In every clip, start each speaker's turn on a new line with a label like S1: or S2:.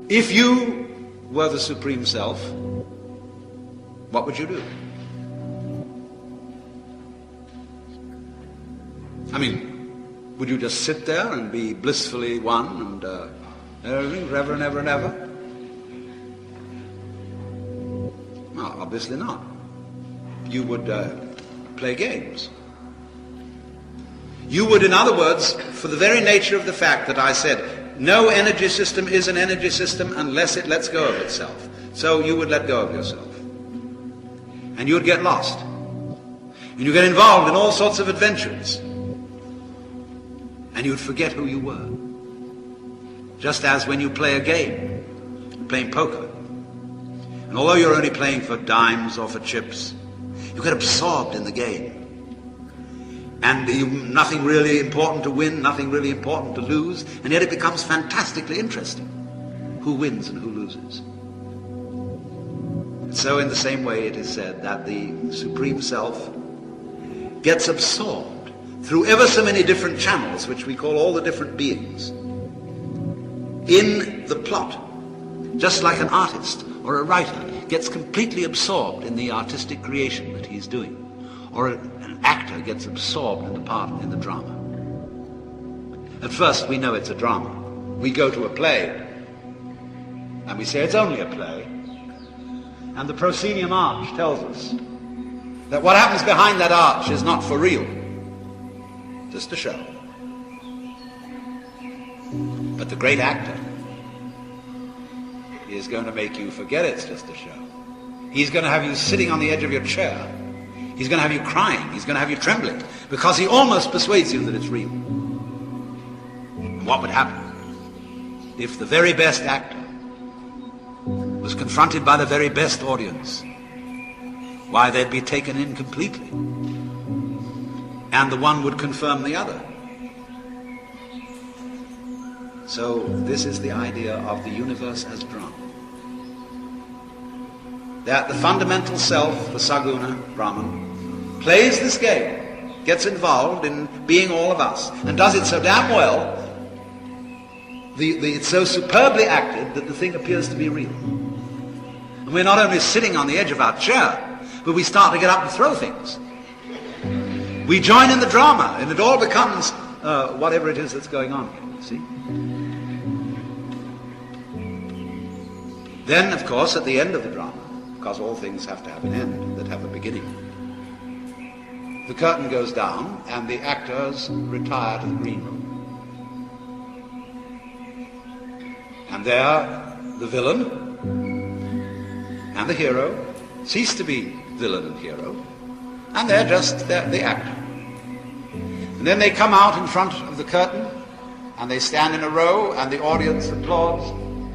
S1: If you were the Supreme Self, what would you do? I mean, would you just sit there and be blissfully one and everything, forever and ever and ever? No, obviously not. You would play games. You would, in other words, for the very nature of the fact that I said, no energy system is an energy system unless it lets go of itself. So you would let go of yourself. And you would get lost. And you get involved in all sorts of adventures. And you would forget who you were. Just as when you play a game, playing poker. And although you're only playing for dimes or for chips, you get absorbed in the game. And nothing really important to win, nothing really important to lose, and yet it becomes fantastically interesting who wins and who loses. And so in the same way it is said that the Supreme Self gets absorbed through ever so many different channels, which we call all the different beings, in the plot, just like an artist or a writer gets completely absorbed in the artistic creation that he's doing, or an actor gets absorbed in the part in the drama. At first we know it's a drama. We go to a play and we say it's only a play, and the proscenium arch tells us that what happens behind that arch is not for real, just a show. But the great actor is going to make you forget it's just a show. He's going to have you sitting on the edge of your chair. He's going to have you crying. He's going to have you trembling, because he almost persuades you that it's real. And what would happen if the very best actor was confronted by the very best audience? Why, they'd be taken in completely. And the one would confirm the other. So this is the idea of the universe as drama. That the fundamental self, the Saguna, Brahman, plays this game, gets involved in being all of us, and does it so damn well, it's so superbly acted that the thing appears to be real. And we're not only sitting on the edge of our chair, but we start to get up and throw things. We join in the drama, and it all becomes whatever it is that's going on here, you see? Then, of course, at the end of the drama, because all things have to have an end that have a beginning, the curtain goes down and the actors retire to the green room. And there the villain and the hero cease to be villain and hero, and they're just the actor. And then they come out in front of the curtain and they stand in a row, and the audience applauds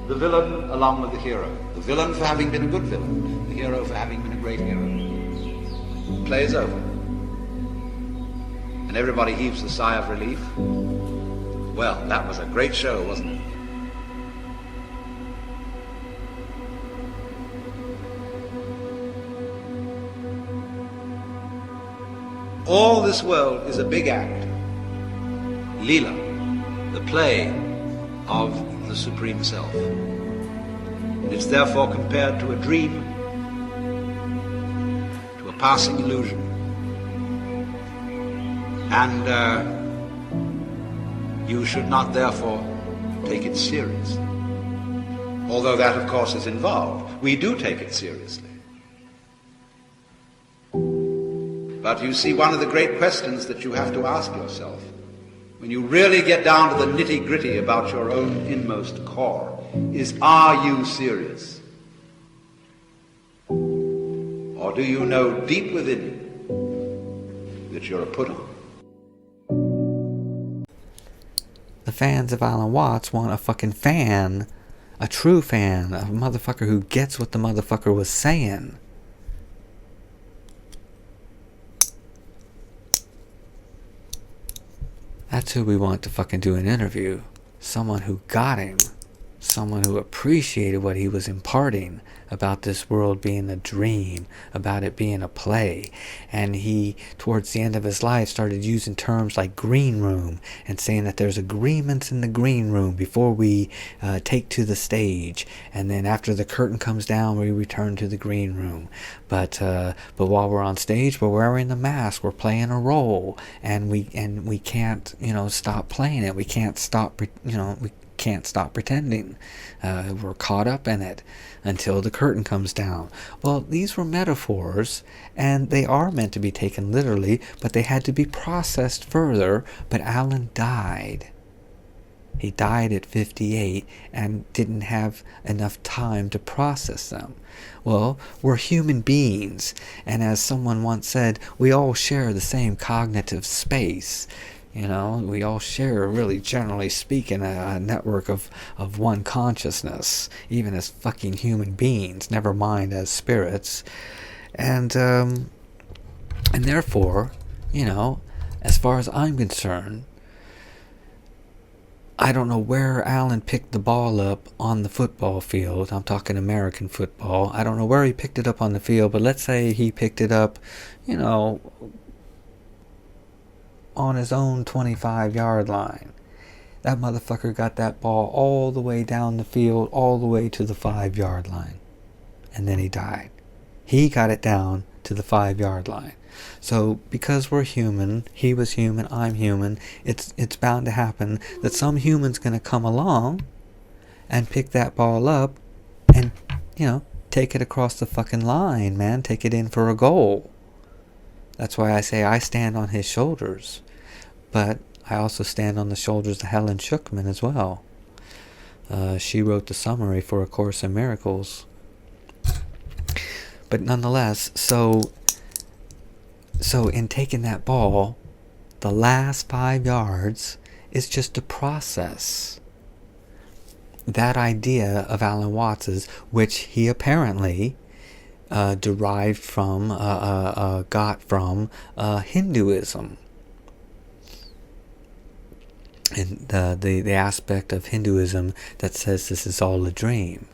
S1: the villain along with the hero. The villain for having been a good villain, the hero for having been a great hero. The play is over. And everybody heaves a sigh of relief. Well, that was a great show, wasn't it? All this world is a big act. Leela, the play of the Supreme Self. And it's therefore compared to a dream, to a passing illusion. And you should not therefore take it serious. Although that, of course, is involved. We do take it seriously. But you see, one of the great questions that you have to ask yourself, when you really get down to the nitty-gritty about your own inmost core, is, are you serious? Or do you know deep within you that you're a put-on?
S2: The fans of Alan Watts want a fucking fan, a true fan, a motherfucker who gets what the motherfucker was saying. That's who we want to fucking do an interview. Someone who got him. someone who appreciated what he was imparting about this world being a dream, about it being a play. And he, towards the end of his life, started using terms like green room and saying that there's agreements in the green room before we take to the stage, and then after the curtain comes down we return to the green room. But while we're on stage, we're wearing the mask, we're playing a role, and we can't stop playing it. We can't stop pretending. We're caught up in it until the curtain comes down. Well, these were metaphors, and they are meant to be taken literally, but they had to be processed further. But Alan died. He died at 58 and didn't have enough time to process them. Well, we're human beings, and as someone once said, we all share the same cognitive space. We all share, really generally speaking, a network of one consciousness, even as fucking human beings, never mind as spirits. And therefore, as far as I'm concerned, I don't know where Alan picked the ball up on the football field. I'm talking American football. I don't know where he picked it up on the field, but let's say he picked it up, on his own 25-yard line. That motherfucker got that ball all the way down the field, all the way to the 5-yard line. And then he died. He got it down to the 5-yard line. So because we're human, he was human, I'm human, it's bound to happen that some human's going to come along and pick that ball up and, take it across the fucking line, man. Take it in for a goal. That's why I say I stand on his shoulders. But I also stand on the shoulders of Helen Schucman as well. She wrote the summary for A Course in Miracles. But nonetheless, so in taking that ball, the last 5 yards is just a process. That idea of Alan Watts's, which he apparently derived from, got from Hinduism. And the aspect of Hinduism that says this is all a dream.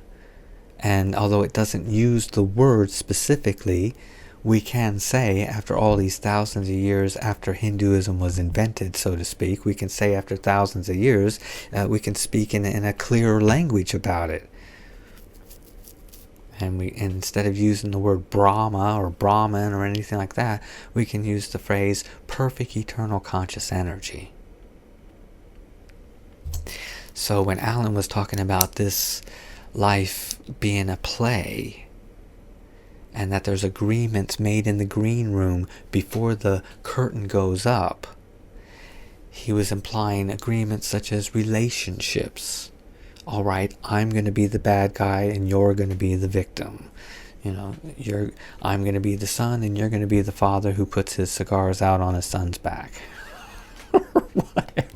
S2: And although it doesn't use the word specifically, we can say, after all these thousands of years after Hinduism was invented, so to speak, we can say after thousands of years, we can speak in a clearer language about it. And instead of using the word Brahma or Brahman or anything like that, we can use the phrase perfect eternal conscious energy. So when Alan was talking about this life being a play, and that there's agreements made in the green room before the curtain goes up, he was implying agreements such as relationships. All right, I'm going to be the bad guy and you're going to be the victim. I'm going to be the son and you're going to be the father who puts his cigars out on his son's back. Or whatever.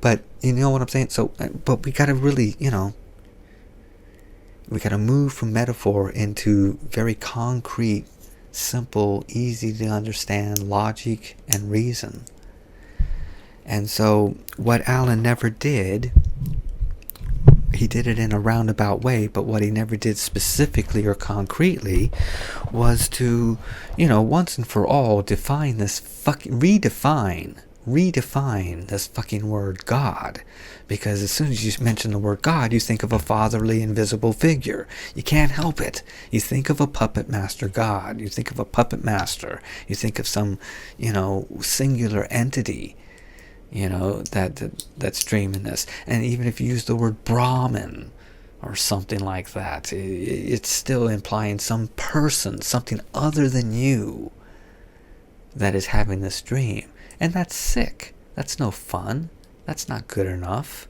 S2: But you know what I'm saying? So, but we got to really, we got to move from metaphor into very concrete, simple, easy to understand logic and reason. And so what Alan never did, he did it in a roundabout way, but what he never did specifically or concretely was to, once and for all define this redefine this fucking word God. Because as soon as you mention the word God, you think of a fatherly invisible figure. You can't help it. You think of a puppet master God. You think of a puppet master. You think of some, singular entity, that's dreaming this. And even if you use the word Brahman or something like that, it's still implying some person, something other than you, that is having this dream. And that's sick. That's no fun. That's not good enough.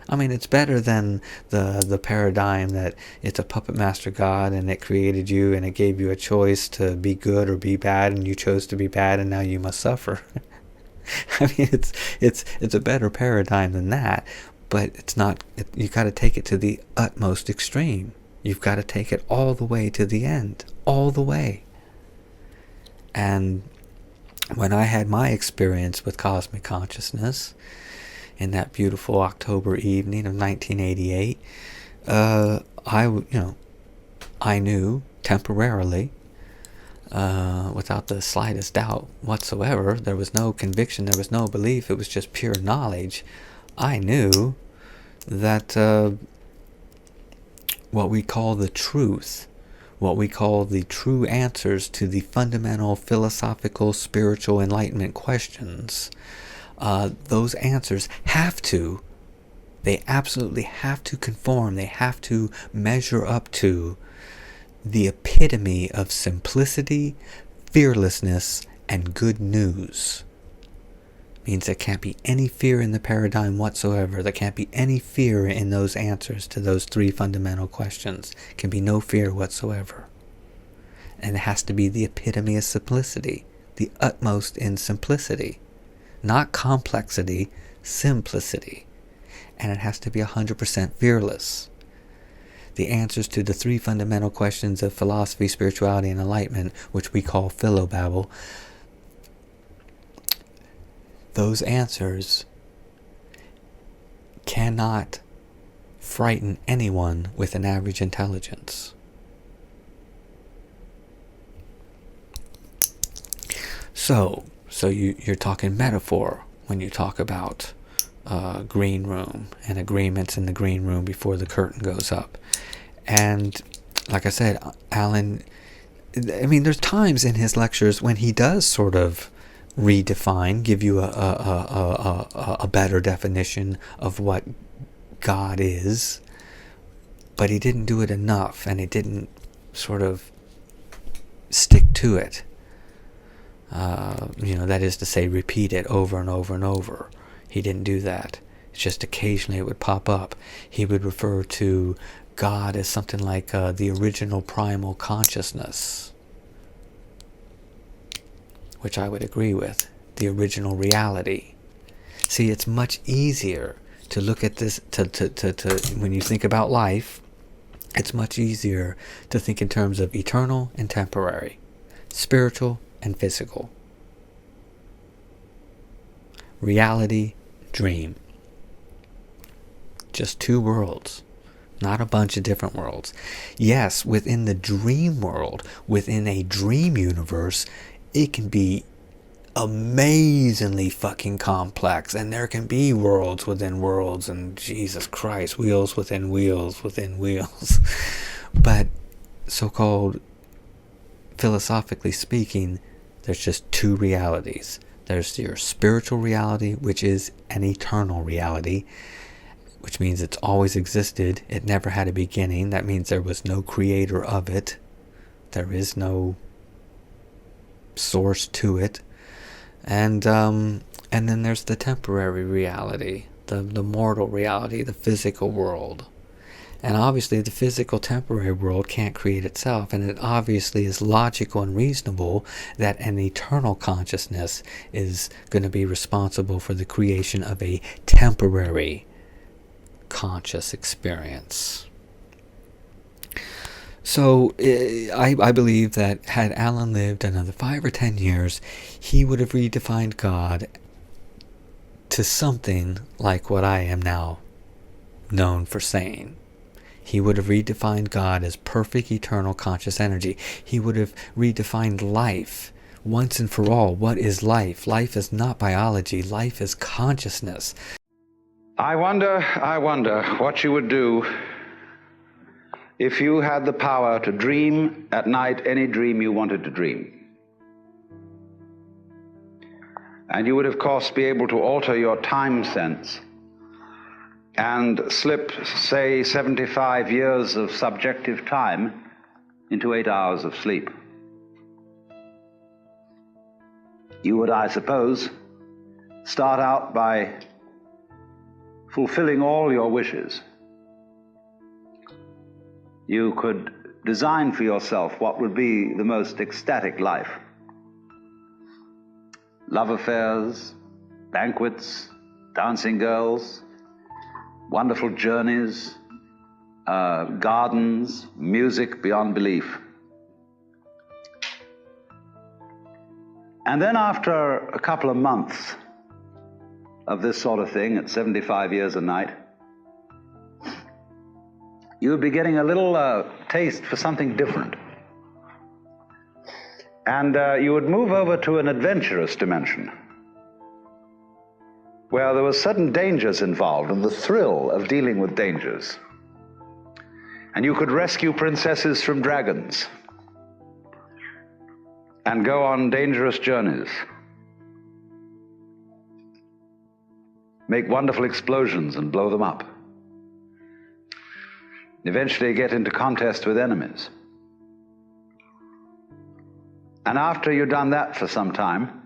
S2: I mean, it's better than the paradigm that it's a puppet master God and it created you and it gave you a choice to be good or be bad, and you chose to be bad and now you must suffer. I mean, it's a better paradigm than that, but it's not. You got to take it to the utmost extreme. You've got to take it all the way to the end, all the way. And when I had my experience with cosmic consciousness, in that beautiful October evening of 1988, I knew temporarily, without the slightest doubt whatsoever, there was no conviction, there was no belief, it was just pure knowledge. I knew that what we call the truth, what we call the true answers to the fundamental philosophical, spiritual enlightenment questions, those answers they absolutely have to conform, they have to measure up to the epitome of simplicity, fearlessness, and good news. Means there can't be any fear in the paradigm whatsoever. There can't be any fear in those answers to those three fundamental questions. Can be no fear whatsoever. And it has to be the epitome of simplicity, the utmost in simplicity. Not complexity, simplicity. And it has to be 100% fearless. The answers to the three fundamental questions of philosophy, spirituality, and enlightenment, which we call philobabble, those answers cannot frighten anyone with an average intelligence. So you're talking metaphor when you talk about green room and agreements in the green room before the curtain goes up. And like I said, Alan, there's times in his lectures when he does sort of redefine, give you a better definition of what God is, but he didn't do it enough, and he didn't sort of stick to it. That is to say, repeat it over and over and over. He didn't do that. It's just occasionally it would pop up. He would refer to God as something like the original primal consciousness, which I would agree with, the original reality. See, it's much easier to look at this, when you think about life, it's much easier to think in terms of eternal and temporary, spiritual and physical, reality, dream. Just two worlds, not a bunch of different worlds. Yes, within the dream world, within a dream universe, it can be amazingly fucking complex, and there can be worlds within worlds, and Jesus Christ, wheels within wheels within wheels. But so-called philosophically speaking, there's just two realities. There's your spiritual reality, which is an eternal reality, which means it's always existed. It never had a beginning. That means there was no creator of it. There is no source to it. And then there's the temporary reality, the mortal reality, the physical world. And obviously the physical temporary world can't create itself, and it obviously is logical and reasonable that an eternal consciousness is going to be responsible for the creation of a temporary conscious experience. So I believe that had Alan lived another 5 or 10 years, he would have redefined God to something like what I am now known for saying. He would have redefined God as perfect, eternal, conscious energy. He would have redefined life once and for all. What is life? Life is not biology. Life is consciousness.
S1: I wonder what you would do if you had the power to dream at night any dream you wanted to dream. And you would, of course, be able to alter your time sense and slip, say, 75 years of subjective time into 8 hours of sleep. You would, I suppose, start out by fulfilling all your wishes. You could design for yourself what would be the most ecstatic life. Love affairs, banquets, dancing girls, wonderful journeys, gardens, music beyond belief. And then after a couple of months, of this sort of thing at 75 years a night, you would be getting a little taste for something different. And you would move over to an adventurous dimension, where there were sudden dangers involved and the thrill of dealing with dangers. And you could rescue princesses from dragons and go on dangerous journeys, make wonderful explosions and blow them up, eventually get into contest with enemies. And after you've done that for some time,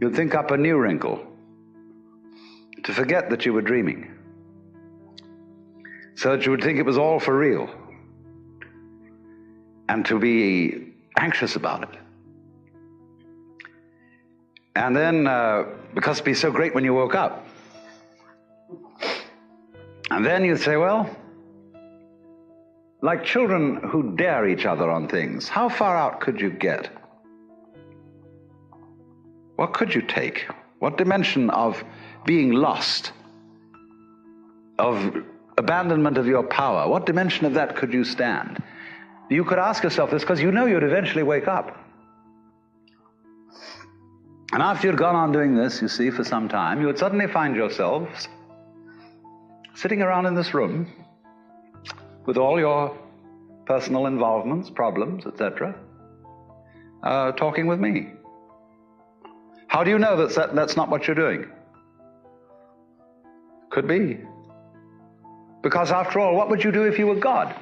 S1: you'd think up a new wrinkle to forget that you were dreaming, so that you would think it was all for real, and to be anxious about it. And then, because it'd be so great when you woke up, and then you'd say, well, like children who dare each other on things, how far out could you get? What could you take? What dimension of being lost, of abandonment of your power, what dimension of that could you stand? You could ask yourself this because you know you'd eventually wake up. And after you'd gone on doing this, you see, for some time, you would suddenly find yourselves sitting around in this room with all your personal involvements, problems, etc., talking with me. How do you know that's not what you're doing? Could be. Because after all, what would you do if you were God?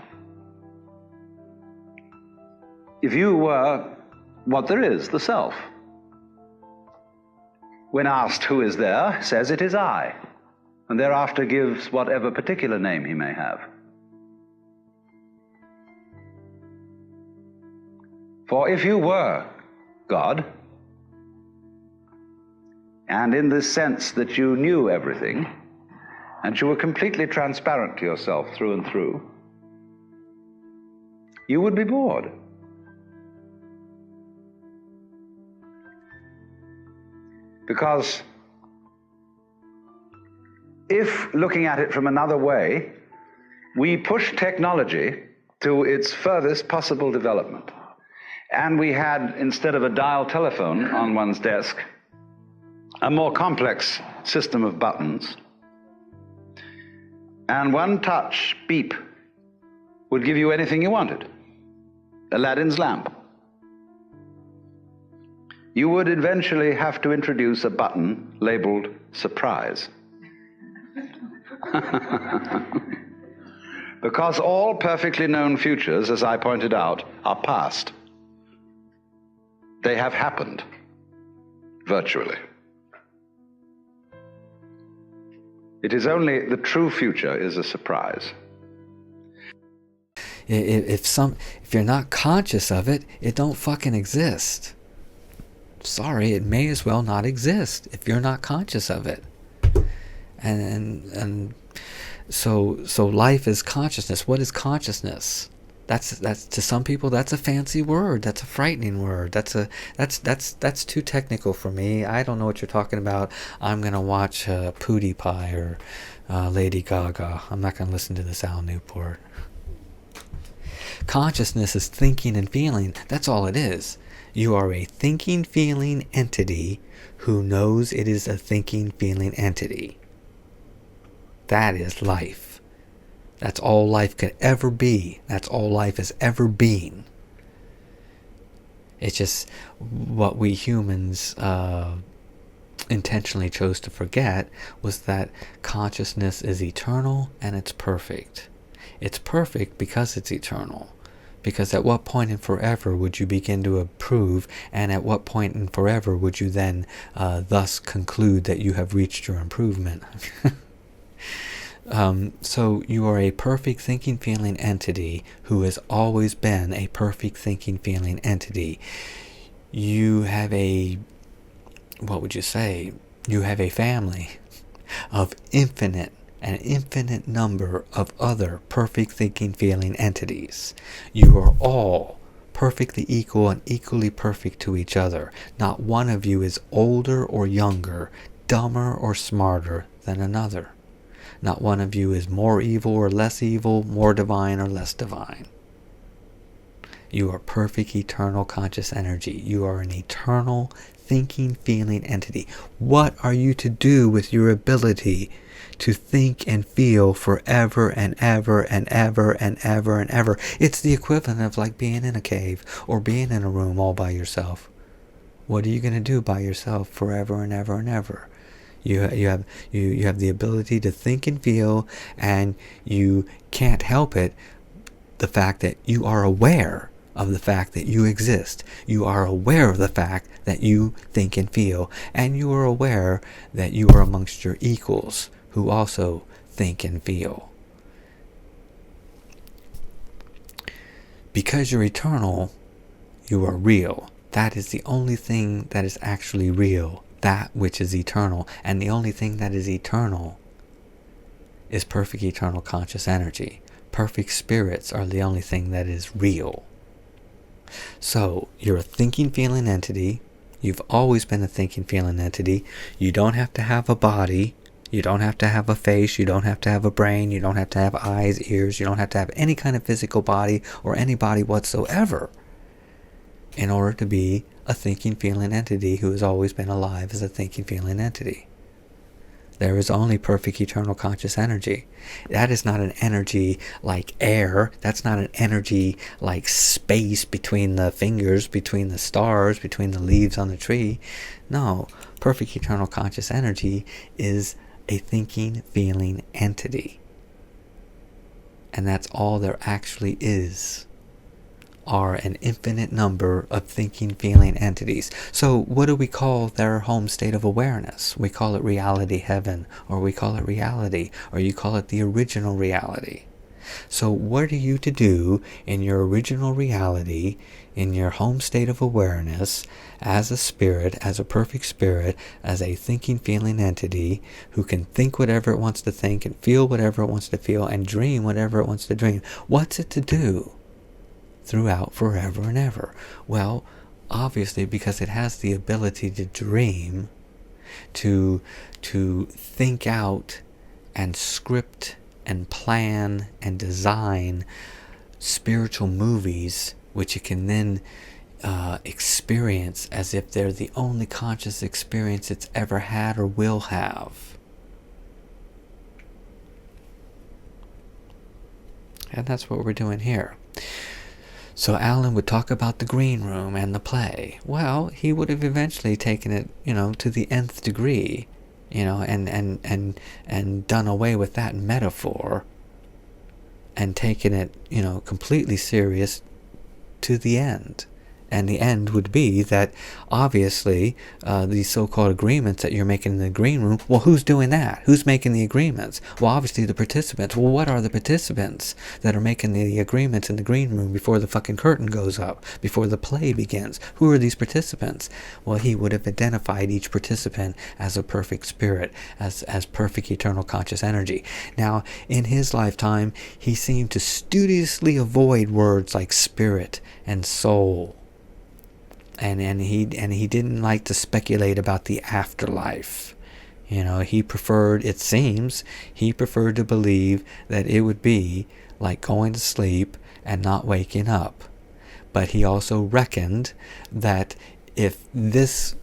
S1: If you were what there is, the self. When asked who is there, says it is I, and thereafter gives whatever particular name he may have. For if you were God, and in this sense that you knew everything, and you were completely transparent to yourself through and through, you would be bored. Because if, looking at it from another way, we push technology to its furthest possible development, and we had, instead of a dial telephone on one's desk, a more complex system of buttons, and one touch, beep, would give you anything you wanted. Aladdin's lamp. You would eventually have to introduce a button labeled surprise. Because all perfectly known futures, as I pointed out, are past. They have happened, virtually. It is only the true future is a surprise.
S2: If you're not conscious of it, it don't fucking exist. Sorry, it may as well not exist if you're not conscious of it. And so life is consciousness. What is consciousness? That's to some people that's a fancy word. That's a frightening word. That's too technical for me. I don't know what you're talking about. I'm gonna watch Pootie Pie or Lady Gaga. I'm not gonna listen to this Al Newport. Consciousness is thinking and feeling. That's all it is. You are a thinking, feeling entity who knows it is a thinking, feeling entity. That is life. That's all life could ever be. That's all life has ever been. It's just what we humans intentionally chose to forget was that consciousness is eternal and it's perfect. It's perfect because it's eternal. Because at what point in forever would you begin to approve, and at what point in forever would you then thus conclude that you have reached your improvement? So you are a perfect thinking, feeling entity who has always been a perfect thinking, feeling entity. You have a, what would you say? You have a family of an infinite number of other perfect thinking, feeling entities. You are all perfectly equal and equally perfect to each other. Not one of you is older or younger dumber or smarter than another. Not one of you is more evil or less evil, more divine or less divine. You are perfect, eternal, conscious energy. You are an eternal, thinking, feeling entity. What are you to do with your ability to think and feel forever and ever and ever and ever and ever? It's the equivalent of like being in a cave or being in a room all by yourself. What are you going to do by yourself forever and ever and ever? You have the ability to think and feel, and you can't help it. The fact that you are aware of the fact that you exist. You are aware of the fact that you think and feel, and you are aware that you are amongst your equals who also think and feel. Because you're eternal, you are real. That is the only thing that is actually real, that which is eternal. And the only thing that is eternal is perfect eternal conscious energy. Perfect spirits are the only thing that is real. So, you're a thinking, feeling entity. You've always been a thinking, feeling entity. You don't have to have a body. You don't have to have a face. You don't have to have a brain. You don't have to have eyes, ears. You don't have to have any kind of physical body or any body whatsoever in order to be a thinking, feeling entity who has always been alive as a thinking, feeling entity. There is only perfect eternal conscious energy. That is not an energy like air. That's not an energy like space between the fingers, between the stars, between the leaves on the tree. No, perfect eternal conscious energy is a thinking, feeling entity. And that's all there actually is, are an infinite number of thinking, feeling entities. So what do we call their home state of awareness? We call it reality heaven, or we call it reality, or you call it the original reality. So what are you to do in your original reality, in your home state of awareness, as a spirit, as a perfect spirit, as a thinking, feeling entity who can think whatever it wants to think and feel whatever it wants to feel and dream whatever it wants to dream? What's it to do throughout forever and ever? Well, obviously because it has the ability to dream, to think out and script and plan and design spiritual movies which it can then experience as if they're the only conscious experience it's ever had or will have. And that's what we're doing here. So Alan would talk about the green room and the play. Well, he would have eventually taken it, to the nth degree, and done away with that metaphor and taken it, completely serious to the end. And the end would be that, obviously, these so-called agreements that you're making in the green room, well, who's doing that? Who's making the agreements? Well, obviously the participants. Well, what are the participants that are making the agreements in the green room before the fucking curtain goes up, before the play begins? Who are these participants? Well, he would have identified each participant as a perfect spirit, as perfect eternal conscious energy. Now, in his lifetime, he seemed to studiously avoid words like spirit and soul. And he didn't like to speculate about the afterlife. He preferred, it seems, to believe that it would be like going to sleep and not waking up. But he also reckoned that if this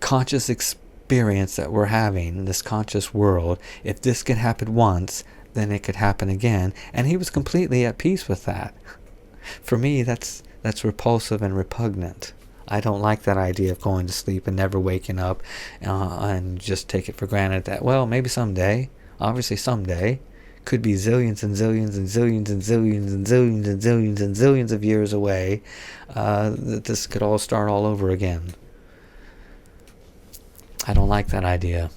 S2: conscious experience that we're having, this conscious world, if this could happen once, then it could happen again. And he was completely at peace with that. For me, that's repulsive and repugnant. I don't like that idea of going to sleep and never waking up and just take it for granted that, well, maybe someday, obviously someday, could be zillions and zillions and zillions and zillions and zillions and zillions and zillions of years away, that this could all start all over again. I don't like that idea.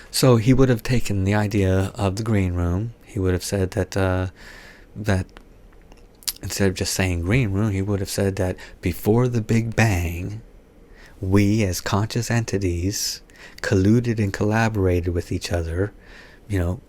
S2: So he would have taken the idea of the green room. He would have said that instead of just saying green room, he would have said that before the Big Bang, we as conscious entities colluded and collaborated with each other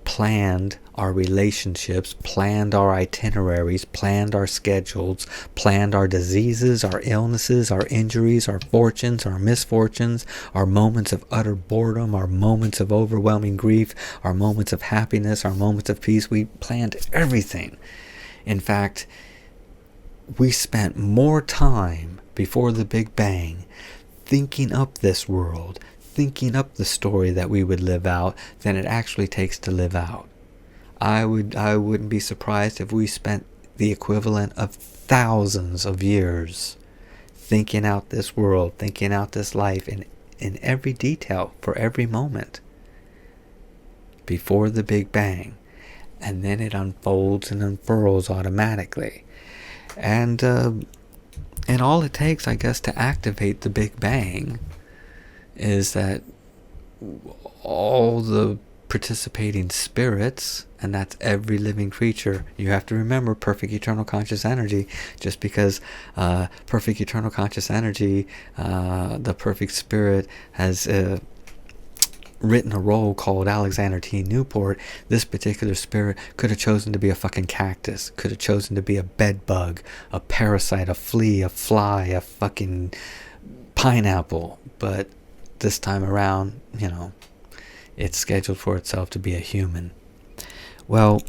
S2: planned our relationships, planned our itineraries, planned our schedules, planned our diseases, our illnesses, our injuries, our fortunes, our misfortunes, our moments of utter boredom, our moments of overwhelming grief, our moments of happiness, our moments of peace. We planned everything. In fact, we spent more time before the Big Bang thinking up this world, thinking up the story that we would live out than it actually takes to live out. I wouldn't be surprised if we spent the equivalent of thousands of years thinking out this world, thinking out this life in every detail for every moment before the Big Bang. And then it unfolds and unfurls automatically. And all it takes, I guess, to activate the Big Bang is that all the participating spirits, and that's every living creature. You have to remember perfect eternal conscious energy. Just because perfect eternal conscious energy, the perfect spirit, has written a role called Alexander T. Newport, this particular spirit could have chosen to be a fucking cactus, could have chosen to be a bed bug, a parasite, a flea, a fly, a fucking pineapple. But this time around, it's scheduled for itself to be a human. Well,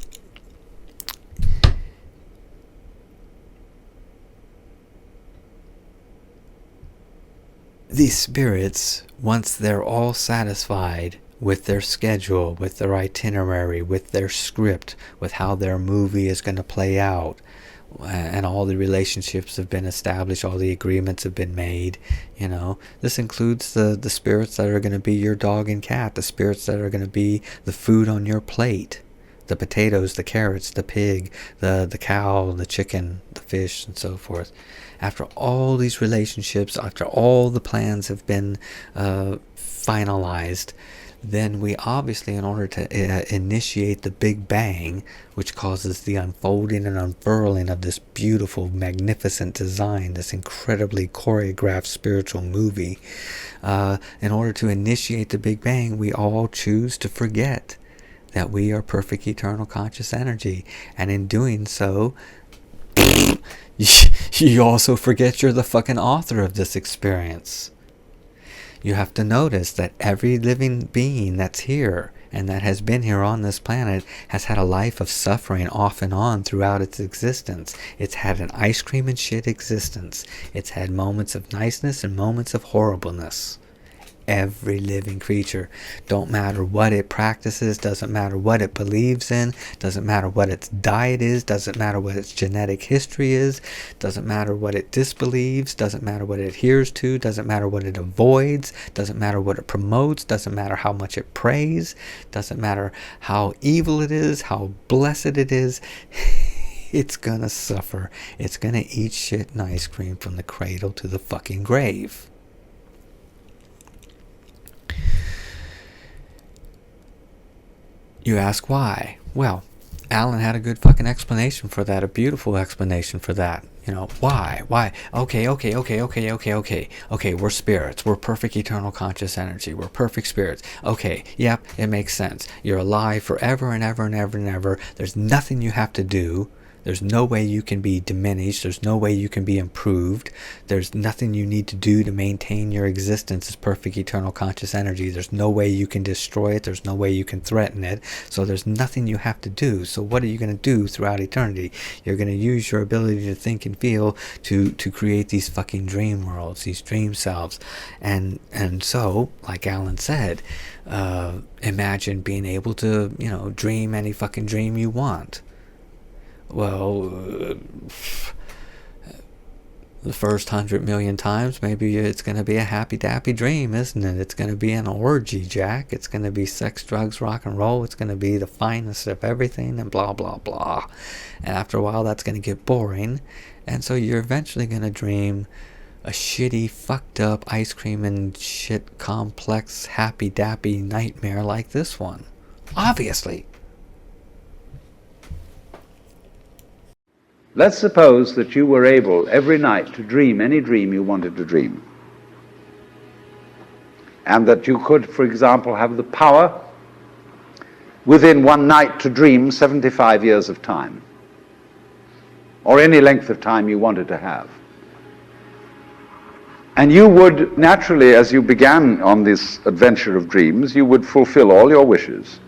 S2: these spirits, once they're all satisfied with their schedule, with their itinerary, with their script, with how their movie is going to play out, and all the relationships have been established, all the agreements have been made, this includes the spirits that are going to be your dog and cat, the spirits that are going to be the food on your plate, the potatoes, the carrots, the pig, the cow, the chicken, the fish, and so forth. After all these relationships, after all the plans have been finalized, then we obviously, in order to initiate the Big Bang, which causes the unfolding and unfurling of this beautiful, magnificent design, this incredibly choreographed spiritual movie, in order to initiate the Big Bang, we all choose to forget that we are perfect eternal conscious energy. And in doing so, you also forget you're the fucking author of this experience. You have to notice that every living being that's here and that has been here on this planet has had a life of suffering off and on throughout its existence. It's had an ice cream and shit existence. It's had moments of niceness and moments of horribleness. Every living creature. Don't matter what it practices, doesn't matter what it believes in, doesn't matter what its diet is, doesn't matter what its genetic history is, doesn't matter what it disbelieves, doesn't matter what it adheres to, doesn't matter what it avoids, doesn't matter what it promotes, doesn't matter how much it prays, doesn't matter how evil it is, how blessed it is. It's gonna suffer. It's gonna eat shit and ice cream from the cradle to the fucking grave. You ask why? Well, Alan had a good fucking explanation for that, a beautiful explanation for that. Why? Why? Okay, we're spirits. We're perfect eternal conscious energy. We're perfect spirits. Okay, yep, it makes sense. You're alive forever and ever and ever and ever. There's nothing you have to do. There's no way you can be diminished. There's no way you can be improved. There's nothing you need to do to maintain your existence as perfect eternal conscious energy. There's no way you can destroy it. There's no way you can threaten it. So there's nothing you have to do. So what are you going to do throughout eternity? You're going to use your ability to think and feel to create these fucking dream worlds, these dream selves. And so, like Alan said, imagine being able to, dream any fucking dream you want. Well, the first 100 million times, maybe it's going to be a happy-dappy dream, isn't it? It's going to be an orgy, Jack. It's going to be sex, drugs, rock and roll. It's going to be the finest of everything and blah, blah, blah. And after a while, that's going to get boring. And so you're eventually going to dream a shitty, fucked up, ice cream and shit complex, happy-dappy nightmare like this one. Obviously.
S1: Let's suppose that you were able every night to dream any dream you wanted to dream. And that you could, for example, have the power
S3: within one night to dream 75 years of time, or any length of time you wanted to have. And you would naturally, as you began on this adventure of dreams, you would fulfill all your wishes.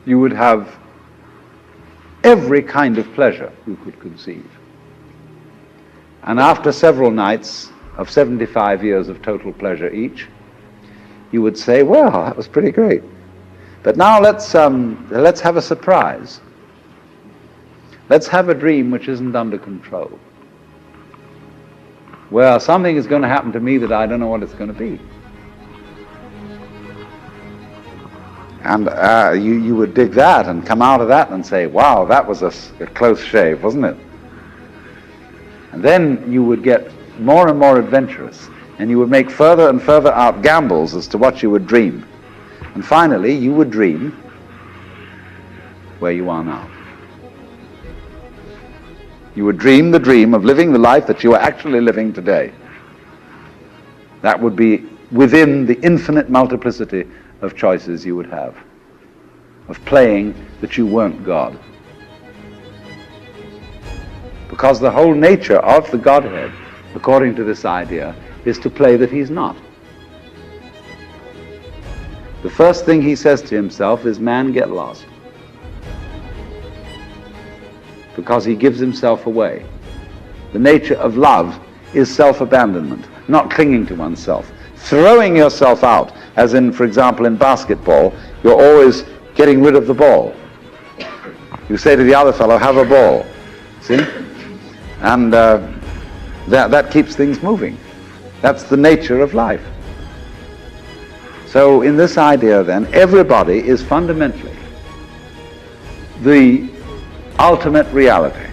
S3: You would have every kind of pleasure you could conceive. And after several nights of 75 years of total pleasure each, you would say, well, that was pretty great. But now let's have a surprise. Let's have a dream which isn't under control. Well, something is going to happen to me that I don't know what it's going to be. And you would dig that and come out of that and say, wow, that was a close shave, wasn't it? And then you would get more and more adventurous, and you would make further and further out gambles as to what you would dream. And finally, you would dream where you are now. You would dream the dream of living the life that you are actually living today. That would be within the infinite multiplicity of choices you would have, of playing that you weren't God. Because the whole nature of the Godhead, according to this idea, is to play that he's not. The first thing he says to himself is, man, get lost. Because he gives himself away. The nature of love is self-abandonment, not clinging to oneself. Throwing yourself out, as in, for example, in basketball, you're always getting rid of the ball. You say to the other fellow, have a ball. See? And that keeps things moving. That's the nature of life. So in this idea then, everybody is fundamentally the ultimate reality.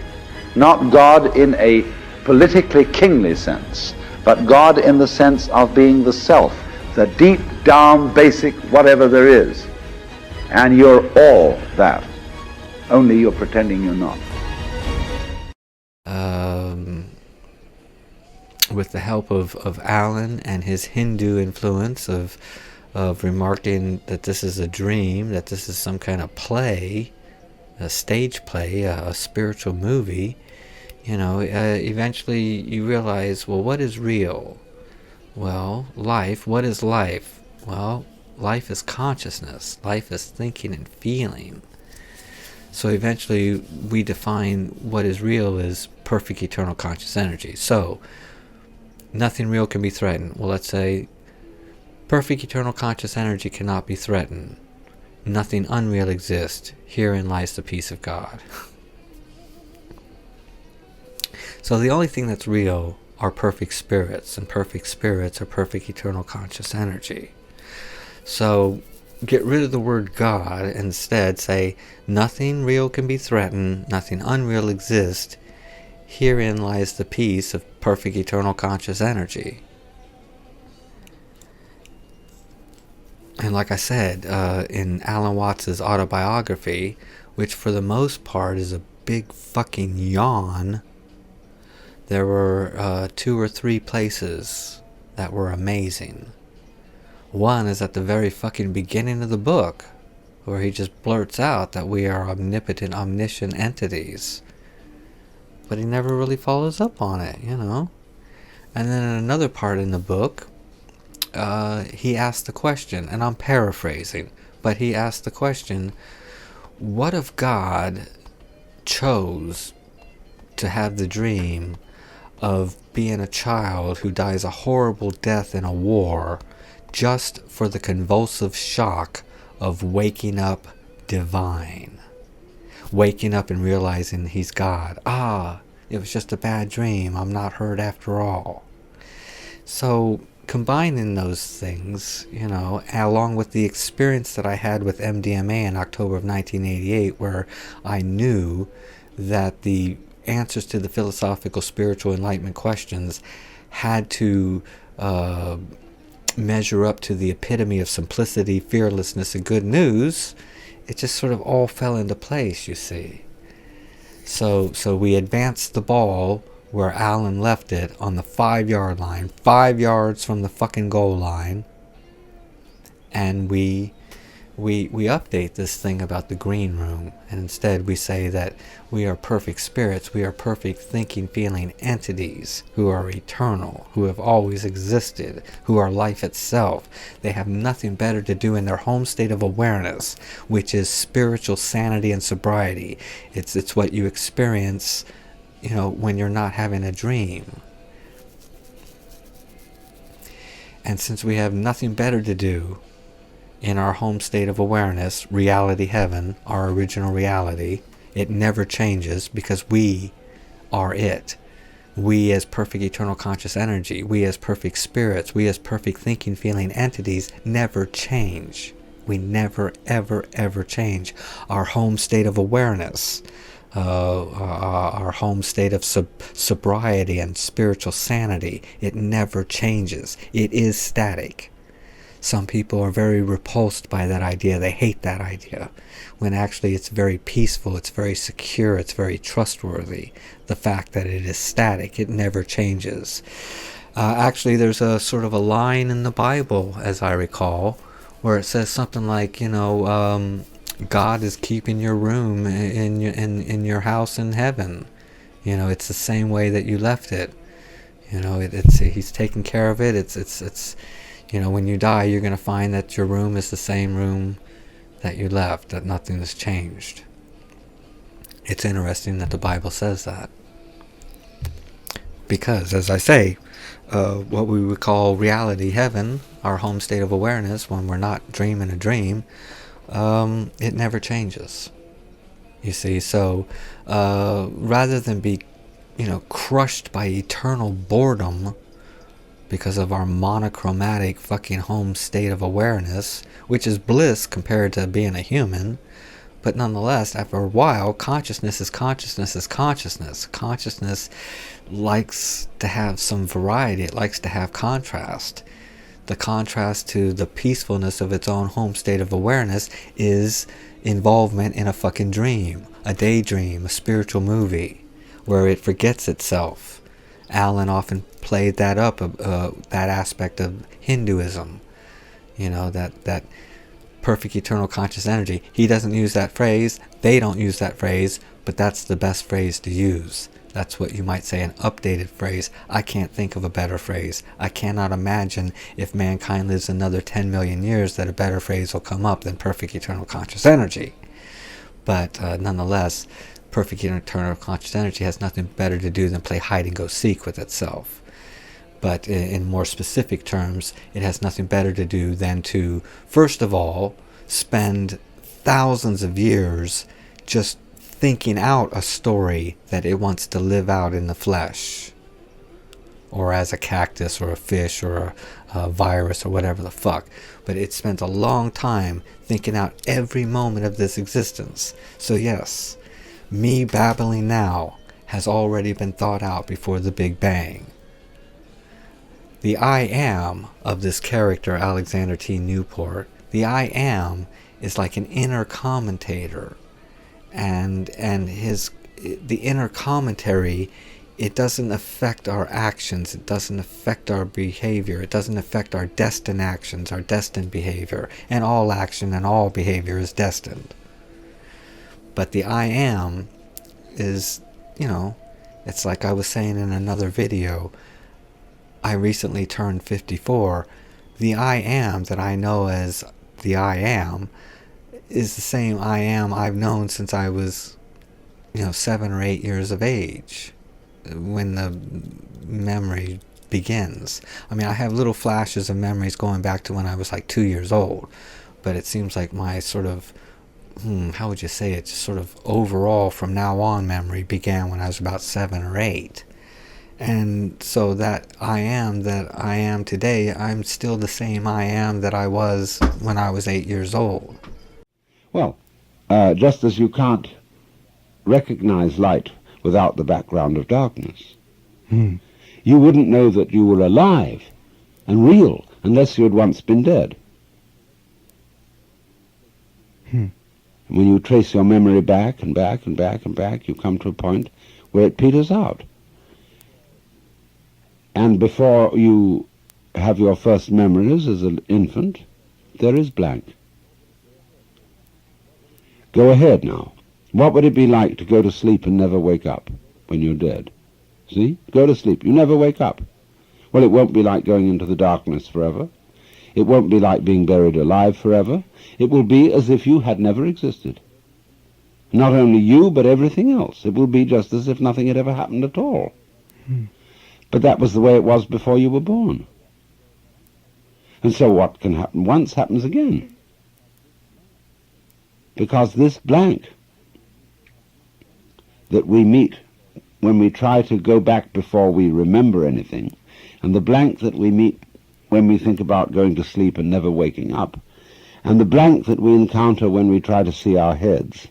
S3: Not God in a politically kingly sense, but God in the sense of being the self, the deep down basic whatever there is. And you're all that. Only you're pretending you're not.
S2: With the help of Alan and his Hindu influence of remarking that this is a dream, that this is some kind of play, a stage play, a spiritual movie, eventually you realize, well, what is real? Well, life. What is life? Well, life is consciousness. Life is thinking and feeling. So eventually we define what is real as perfect eternal conscious energy. So nothing real can be threatened. Well, let's say perfect eternal conscious energy cannot be threatened. Nothing unreal exists. Herein lies the peace of God. So the only thing that's real are perfect spirits, and perfect spirits are perfect eternal conscious energy. So get rid of the word God, and instead say nothing real can be threatened, nothing unreal exists. Herein lies the peace of perfect eternal conscious energy. And like I said, in Alan Watts' autobiography, which for the most part is a big fucking yawn, there were 2 or 3 places that were amazing. One is at the very fucking beginning of the book, where he just blurts out that we are omnipotent, omniscient entities. But he never really follows up on it, And then in another part in the book, he asked the question, and I'm paraphrasing, but he asked the question, what if God chose to have the dream of being a child who dies a horrible death in a war just for the convulsive shock of waking up divine? Waking up and realizing he's God. It was just a bad dream. I'm not hurt after all. So combining those things, along with the experience that I had with MDMA in October of 1988, where I knew that the answers to the philosophical spiritual enlightenment questions had to measure up to the epitome of simplicity, fearlessness, and good news, it just sort of all fell into place, you see. So we advanced the ball where Alan left it on the 5-yard line, 5 yards from the fucking goal line, and we we update this thing about the green room, and instead we say that we are perfect spirits, we are perfect thinking, feeling entities who are eternal, who have always existed, who are life itself. They have nothing better to do in their home state of awareness, which is spiritual sanity and sobriety. It's what you experience, when you're not having a dream. And since we have nothing better to do in our home state of awareness, reality heaven, our original reality, it never changes because we are it. We as perfect eternal conscious energy, we as perfect spirits, we as perfect thinking, feeling entities never change. We never, ever, ever change. Our home state of awareness, our home state of sobriety and spiritual sanity, it never changes. It is static. Some people are very repulsed by that idea. They hate that idea, when actually it's very peaceful, it's very secure, it's very trustworthy. The fact that it is static, it never changes. Actually, there's a sort of a line in the Bible, as I recall, where it says something like, God is keeping your room in your house in heaven. It's the same way that you left it. He's taking care of it. It's when you die, you're going to find that your room is the same room that you left, that nothing has changed. It's interesting that the Bible says that. Because, as I say, what we would call reality heaven, our home state of awareness, when we're not dreaming a dream, it never changes. You see, so rather than be, crushed by eternal boredom because of our monochromatic fucking home state of awareness, which is bliss compared to being a human, but nonetheless, after a while, consciousness is consciousness is consciousness. Consciousness likes to have some variety. It likes to have contrast. The contrast to the peacefulness of its own home state of awareness is involvement in a fucking dream, a daydream, a spiritual movie, where it forgets itself. Alan often played that up, that aspect of Hinduism, that perfect eternal conscious energy. He doesn't use that phrase, they don't use that phrase, but that's the best phrase to use. That's what you might say, an updated phrase. I can't think of a better phrase. I cannot imagine, if mankind lives another 10 million years, that a better phrase will come up than perfect eternal conscious energy. But nonetheless, perfect eternal conscious energy has nothing better to do than play hide and go seek with itself. But in more specific terms, it has nothing better to do than to, first of all, spend thousands of years just thinking out a story that it wants to live out in the flesh, or as a cactus or a fish or a virus or whatever the fuck. But it spent a long time thinking out every moment of this existence. So yes, me babbling now has already been thought out before the Big Bang. The I am of this character, Alexander T. Newport, the I am is like an inner commentator. And the inner commentary, it doesn't affect our actions, it doesn't affect our behavior, it doesn't affect our destined actions, our destined behavior. And all action and all behavior is destined. But the I am is, it's like I was saying in another video, I recently turned 54. The I am that I know as the I am is the same I am I've known since I was, 7 or 8 years of age, when the memory begins. I mean, I have little flashes of memories going back to when I was like 2 years old, but it seems like my sort of, how would you say it, just sort of overall from now on memory began when I was about 7 or 8. And so that I am today, I'm still the same I am that I was when I was 8 years old.
S4: Well, just as you can't recognize light without the background of darkness, you wouldn't know that you were alive and real unless you had once been dead. When you trace your memory back and back and back and back, you come to a point where it peters out. And before you have your first memories as an infant, there is blank. Go ahead now. What would it be like to go to sleep and never wake up when you're dead? See? Go to sleep. You never wake up. Well, it won't be like going into the darkness forever. It won't be like being buried alive forever. It will be as if you had never existed. Not only you, but everything else. It will be just as if nothing had ever happened at all. But that was the way it was before you were born. And so what can happen once happens again. Because this blank that we meet when we try to go back before we remember anything, and the blank that we meet when we think about going to sleep and never waking up, and the blank that we encounter when we try to see our heads,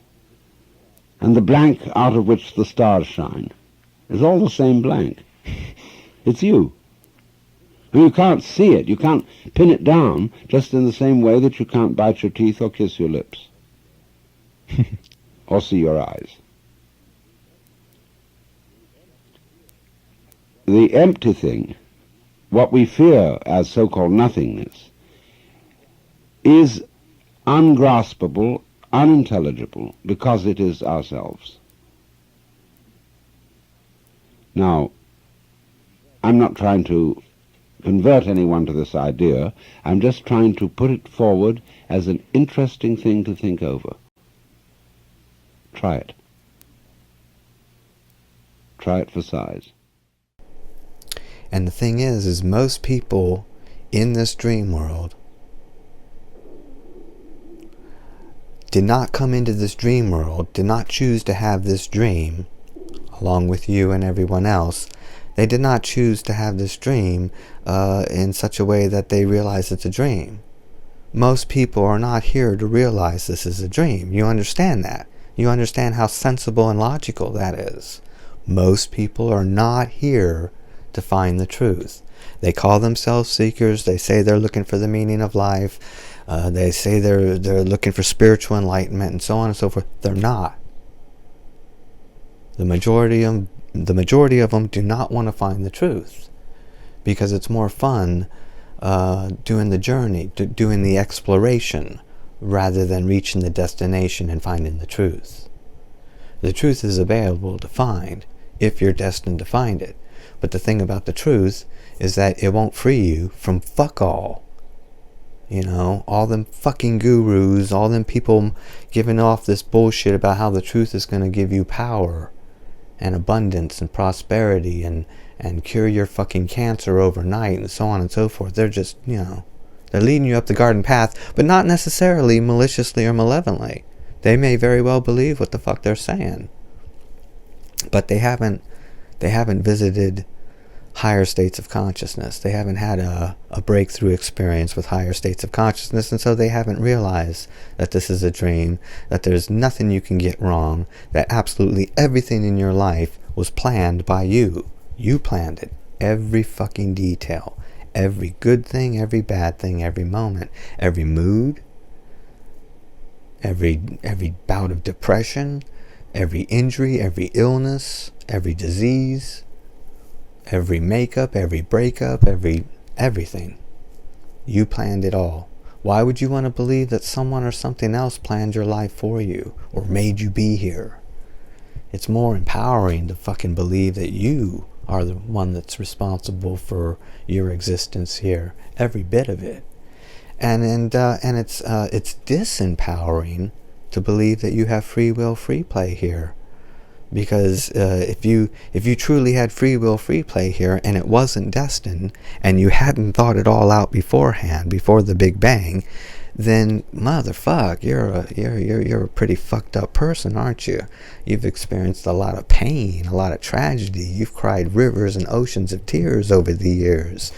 S4: and the blank out of which the stars shine, is all the same blank. It's you. And you can't see it. You can't pin it down, just in the same way that you can't bite your teeth or kiss your lips. Or see your eyes. The empty thing, what we fear as so-called nothingness, is ungraspable, unintelligible, because it is ourselves. Now, I'm not trying to convert anyone to this idea. I'm just trying to put it forward as an interesting thing to think over. Try it. Try it for size.
S2: And the thing is most people in this dream world did not come into this dream world, did not choose to have this dream, along with you and everyone else. They did not choose to have this dream in such a way that they realize it's a dream. Most people are not here to realize this is a dream. You understand that. You understand how sensible and logical that is. Most people are not here to find the truth. They call themselves seekers. They say they're looking for the meaning of life. They say they're looking for spiritual enlightenment and so on and so forth. They're not. The majority of them do not want to find the truth because it's more fun doing the journey, doing the exploration, rather than reaching the destination and finding the truth. The truth is available to find if you're destined to find it. But the thing about the truth is that it won't free you from fuck all. You know, all them fucking gurus, all them people giving off this bullshit about how the truth is going to give you power and abundance and prosperity and cure your fucking cancer overnight and so on and so forth. They're just, you know, they're leading you up the garden path, but not necessarily maliciously or malevolently. They may very well believe what the fuck they're saying, but they haven't visited higher states of consciousness. They haven't had a breakthrough experience with higher states of consciousness, and so they haven't realized that this is a dream, that there's nothing you can get wrong, that absolutely everything in your life was planned by you. You planned it. Every fucking detail. Every good thing, every bad thing, every moment, every mood, every bout of depression, every injury, every illness, every disease, every makeup, every breakup, everything. You planned it all. Why would you want to believe that someone or something else planned your life for you or made you be here? It's more empowering to fucking believe that you are the one that's responsible for your existence here, every bit of it. And it's disempowering to believe that you have free will, free play here. Because if you truly had free will, free play here, and it wasn't destined, and you hadn't thought it all out beforehand, before the Big Bang, then motherfuck, you're a pretty fucked up person, aren't you? You've experienced a lot of pain, a lot of tragedy. You've cried rivers and oceans of tears over the years.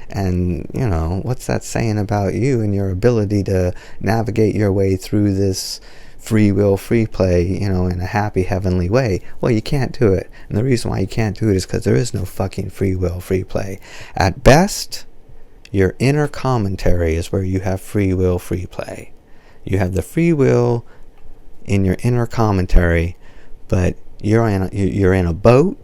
S2: And, you know, what's that saying about you and your ability to navigate your way through this free will, free play, you know, in a happy, heavenly way? Well, you can't do it. And the reason why you can't do it is because there is no fucking free will, free play. At best, your inner commentary is where you have free will, free play. You have the free will in your inner commentary, but you're in a boat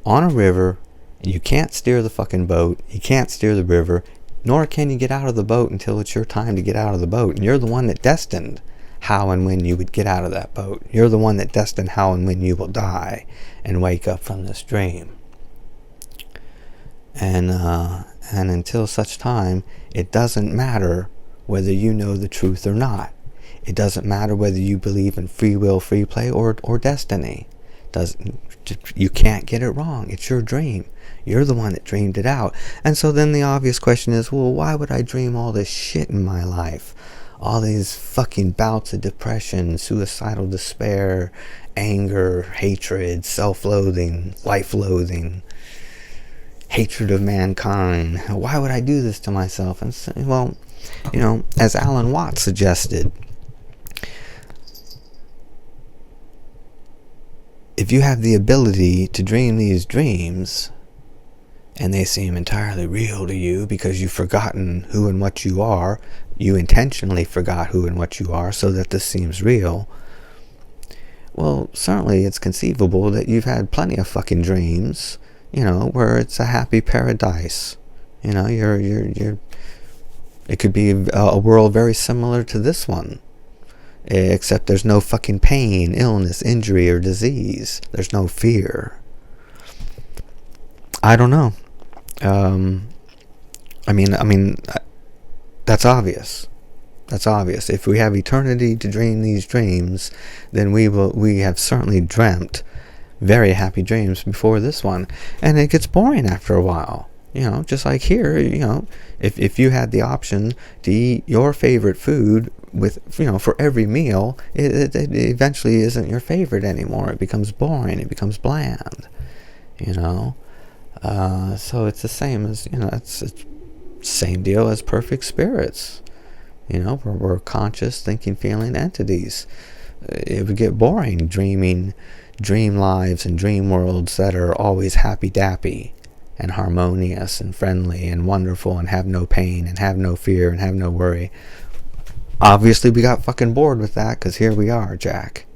S2: on a river, and you can't steer the fucking boat, you can't steer the river, nor can you get out of the boat until it's your time to get out of the boat, and you're the one that destined how and when you would get out of that boat. You're the one that destined how and when you will die and wake up from this dream. And until such time, it doesn't matter whether you know the truth or not. It doesn't matter whether you believe in free will, free play, or destiny. You can't get it wrong. It's your dream. You're the one that dreamed it out. And so then the obvious question is, well, why would I dream all this shit in my life? All these fucking bouts of depression, suicidal despair, anger, hatred, self-loathing, life-loathing, hatred of mankind. Why would I do this to myself? And so, well, you know, as Alan Watts suggested, if you have the ability to dream these dreams, and they seem entirely real to you because you've forgotten who and what you are, you intentionally forgot who and what you are so that this seems real, well, certainly it's conceivable that you've had plenty of fucking dreams, you know, where it's a happy paradise. You know, it could be a world very similar to this one, except there's no fucking pain, illness, injury, or disease. There's no fear. I don't know. I mean, that's obvious. That's obvious. If we have eternity to dream these dreams, then we have certainly dreamt very happy dreams before this one. And it gets boring after a while. You know, just like here, you know, if you had the option to eat your favorite food with, you know, for every meal, it eventually isn't your favorite anymore. It becomes boring. It becomes bland, you know. So it's the same as, you know, it's the same deal as perfect spirits. You know, we're conscious, thinking, feeling entities. It would get boring dreaming dream lives and dream worlds that are always happy-dappy and harmonious and friendly and wonderful and have no pain and have no fear and have no worry. Obviously, we got fucking bored with that because here we are, Jack.